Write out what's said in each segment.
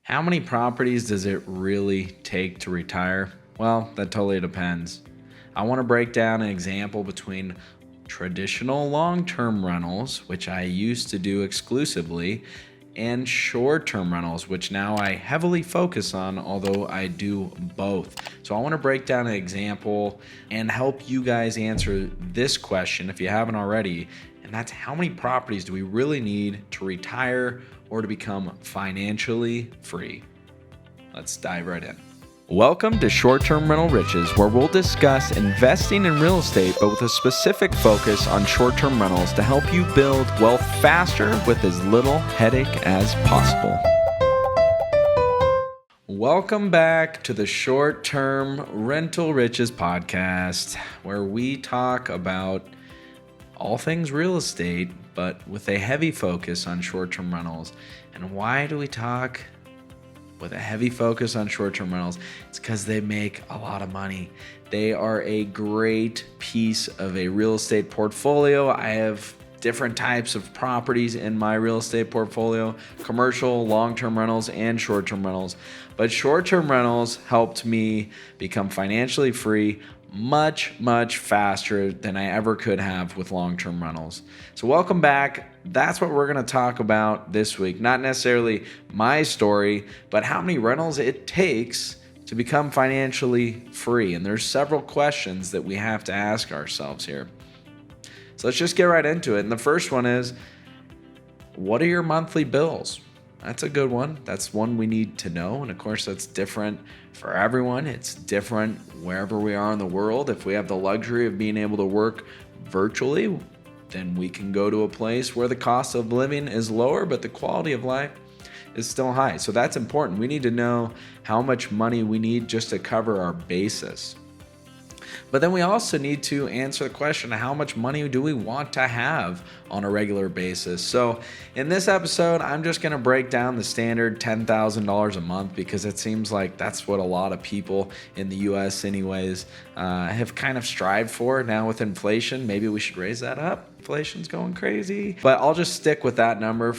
How many properties does it really take to retire? Well, that totally depends. I want to break down an example between traditional long-term rentals, which I used to do exclusively, and short-term rentals, which now I heavily focus on, although I do both. So I want to break down an example and help you guys answer this question if you haven't already, and that's how many properties do we really need to retire or to become financially free? Let's dive right in. Welcome to Short-Term Rental Riches, where we'll discuss investing in real estate, but with a specific focus on short-term rentals to help you build wealth faster with as little headache as possible. Welcome back to the Short-Term Rental Riches podcast, where we talk about all things real estate, but with a heavy focus on short-term rentals. And why do we talk with a heavy focus on short-term rentals? It's because they make a lot of money. They are a great piece of a real estate portfolio. I have different types of properties in my real estate portfolio: commercial, long-term rentals, and short-term rentals. But short-term rentals helped me become financially free much faster than I ever could have with long-term rentals. So welcome back. That's what we're going to talk about this week. Not necessarily my story, but how many rentals it takes to become financially free. And there's several questions that we have to ask ourselves here. So let's just get right into it. And the first one is, what are your monthly bills? That's a good one. That's one we need to know. And of course, that's different for everyone. It's different wherever we are in the world. If we have the luxury of being able to work virtually, then we can go to a place where the cost of living is lower, but the quality of life is still high. So that's important. We need to know how much money we need just to cover our basis. But then we also need to answer the question, how much money do we want to have on a regular basis? So in this episode, I'm just going to break down the standard $10,000 a month, because it seems like that's what a lot of people in the US anyways have kind of strived for. Now with inflation, maybe we should raise that up. Inflation's going crazy. But I'll just stick with that number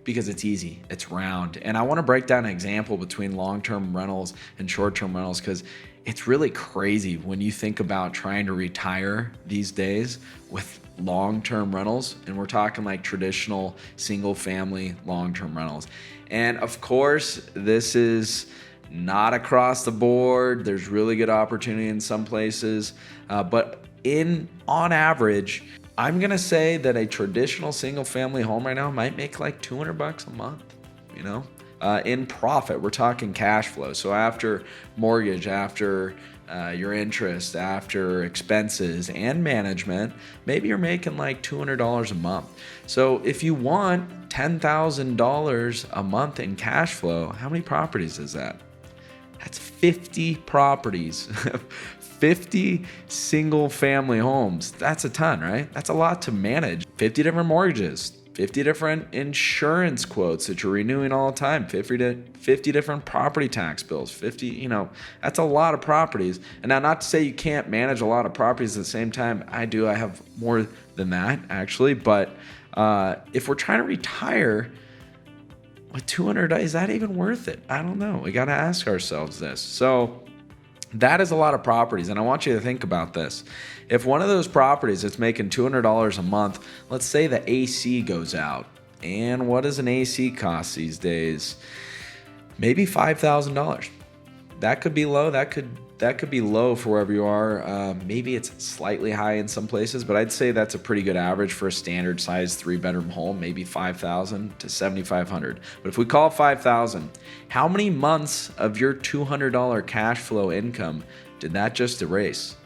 because it's easy, it's round. And I want to break down an example between long-term rentals and short-term rentals, because it's really crazy when you think about trying to retire these days with long-term rentals. And we're talking like traditional single-family long-term rentals. And of course, this is not across the board. There's really good opportunity in some places. But on average, I'm going to say that a traditional single-family home right now might make like $200 a month, in profit. We're talking cash flow. So after mortgage, after your interest, after expenses and management, maybe you're making like $200 a month. So if you want $10,000 a month in cash flow, how many properties is that? That's 50 properties. 50 single family homes. That's a ton, right? That's a lot to manage. 50 different mortgages, 50 different insurance quotes that you're renewing all the time, 50 different property tax bills, 50, that's a lot of properties. And now, not to say you can't manage a lot of properties at the same time. I have more than that actually. But if we're trying to retire with 200, is that even worth it? I don't know. We got to ask ourselves this. So that is a lot of properties, and I want you to think about this. If one of those properties is making $200 a month, let's say the AC goes out. And what does an AC cost these days? Maybe $5,000. That could be low. That could be low for wherever you are. Maybe it's slightly high in some places, but I'd say that's a pretty good average for a standard size 3-bedroom home, maybe $5,000 to $7,500. But if we call it $5,000, how many months of your $200 cash flow income did that just erase?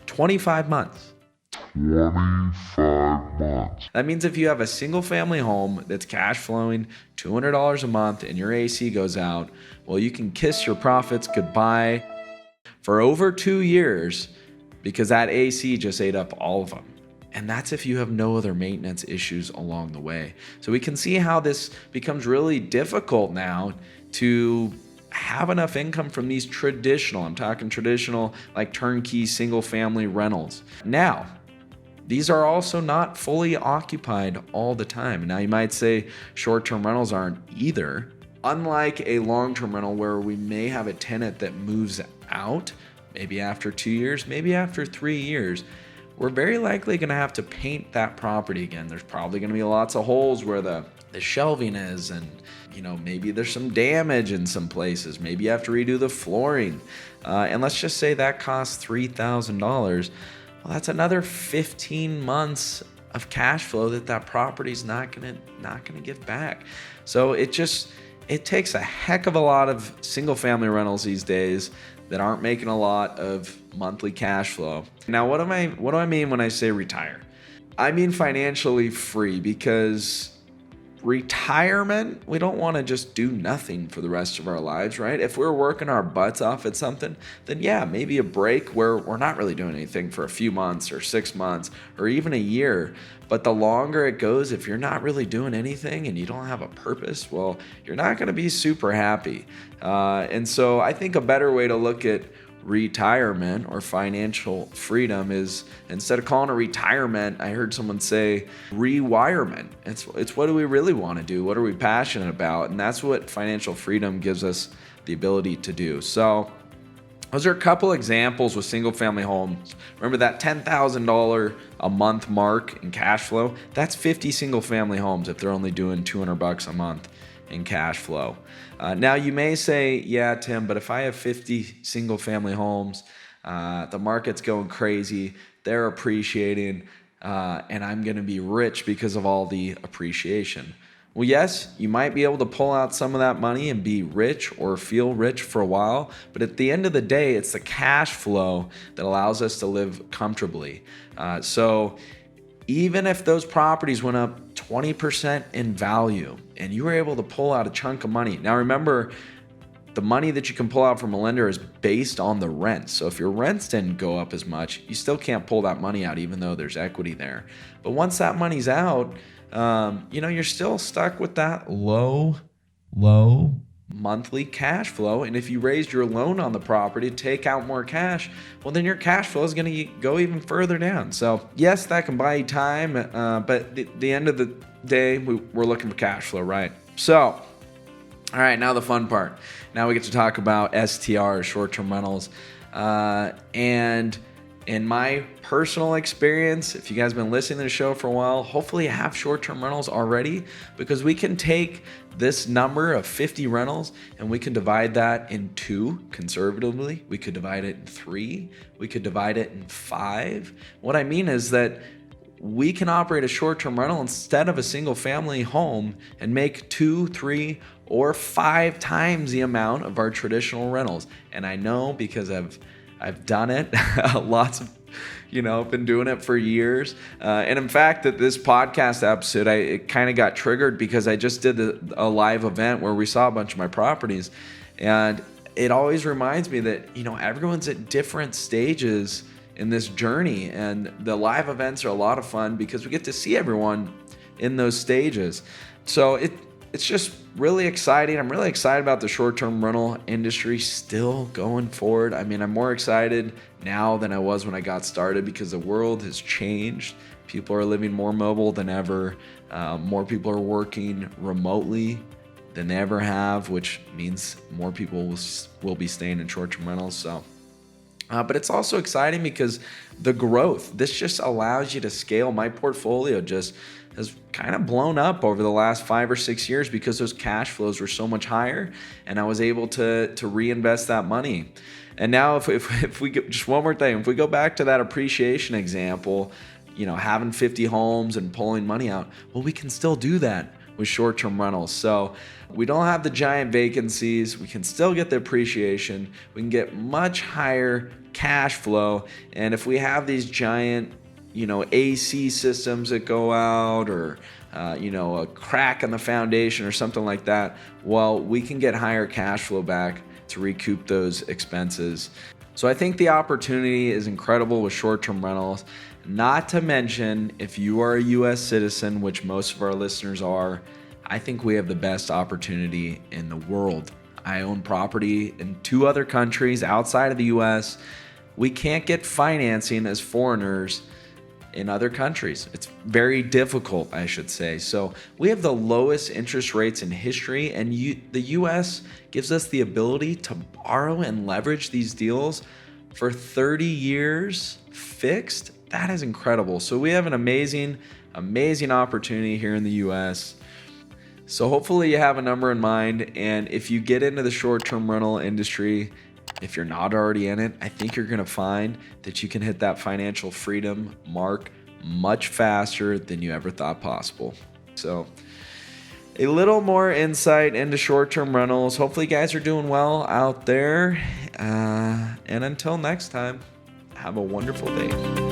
25 months. 25 months. That means if you have a single family home that's cash flowing $200 a month and your AC goes out, well, you can kiss your profits goodbye for over 2 years, because that AC just ate up all of them. And that's if you have no other maintenance issues along the way. So we can see how this becomes really difficult now to have enough income from these I'm talking traditional, like turnkey single family rentals. Now, these are also not fully occupied all the time. Now you might say short-term rentals aren't either, Unlike a long-term rental where we may have a tenant that moves out, maybe after 2 years, maybe after 3 years, we're very likely going to have to paint that property again. There's probably going to be lots of holes where the shelving is, and maybe there's some damage in some places. Maybe you have to redo the flooring. And let's just say that costs $3,000. Well, that's another 15 months of cash flow that property's not gonna give back. So it takes a heck of a lot of single family rentals these days that aren't making a lot of monthly cash flow. Now, what do I mean when I say retire? I mean financially free, because retirement, we don't want to just do nothing for the rest of our lives, right? If we're working our butts off at something, then yeah, maybe a break where we're not really doing anything for a few months or 6 months or even a year. But the longer it goes, if you're not really doing anything and you don't have a purpose, well, you're not going to be super happy. And so I think a better way to look at retirement or financial freedom is, instead of calling it retirement, I heard someone say rewirement. It's what do we really want to do? What are we passionate about? And that's what financial freedom gives us the ability to do. So those are a couple examples with single family homes. Remember that $10,000 a month mark in cash flow? That's 50 single family homes if they're only doing $200 a month in cash flow. Now you may say, yeah, Tim, but if I have 50 single family homes, the market's going crazy, they're appreciating, and I'm going to be rich because of all the appreciation. Well, yes, you might be able to pull out some of that money and be rich or feel rich for a while, but at the end of the day, it's the cash flow that allows us to live comfortably. So even if those properties went up 20% in value and you were able to pull out a chunk of money. Now remember, the money that you can pull out from a lender is based on the rent. So if your rents didn't go up as much, you still can't pull that money out even though there's equity there. But once that money's out, you're still stuck with that low monthly cash flow. And if you raised your loan on the property to take out more cash, well, then your cash flow is going to go even further down. So yes, that can buy you time, but at the end of the day, we're looking for cash flow, right? So, all right, now the fun part. Now we get to talk about STR, short-term rentals. And in my personal experience, if you guys have been listening to the show for a while, hopefully you have short-term rentals already, because we can take this number of 50 rentals and we can divide that in 2 conservatively. We could divide it in 3. We could divide it in 5. What I mean is that we can operate a short-term rental instead of a single family home and make 2, 3, or 5 times the amount of our traditional rentals. And I know because I've done it. Lots of, I've been doing it for years. And in fact, that this podcast episode, it kind of got triggered because I just did a live event where we saw a bunch of my properties. And it always reminds me that, everyone's at different stages in this journey. And the live events are a lot of fun because we get to see everyone in those stages. So it's just really exciting. I'm really excited about the short-term rental industry still going forward. I mean, I'm more excited now than I was when I got started because the world has changed. People are living more mobile than ever. More people are working remotely than they ever have, which means more people will be staying in short-term rentals. So, but it's also exciting because the growth, this just allows you to scale. My portfolio just has kind of blown up over the last 5 or 6 years because those cash flows were so much higher, and I was able to reinvest that money. And now if we just one more thing, if we go back to that appreciation example, having 50 homes and pulling money out, well, we can still do that with short-term rentals. So we don't have the giant vacancies. We can still get the appreciation. We can get much higher cash flow. And if we have these giant AC systems that go out, or a crack in the foundation or something like that, well, we can get higher cash flow back to recoup those expenses. So I think the opportunity is incredible with short-term rentals. Not to mention, if you are a U.S. citizen, which most of our listeners are, I think we have the best opportunity in the world. I own property in 2 other countries outside of the U.S. We can't get financing as foreigners in other countries. It's very difficult, I should say. So we have the lowest interest rates in history, and the US gives us the ability to borrow and leverage these deals for 30 years fixed. That is incredible. So we have an amazing opportunity here in the US. So hopefully you have a number in mind, and if you get into the short-term rental industry, if you're not already in it, I think you're going to find that you can hit that financial freedom mark much faster than you ever thought possible. So a little more insight into short-term rentals. Hopefully you guys are doing well out there. And until next time, have a wonderful day.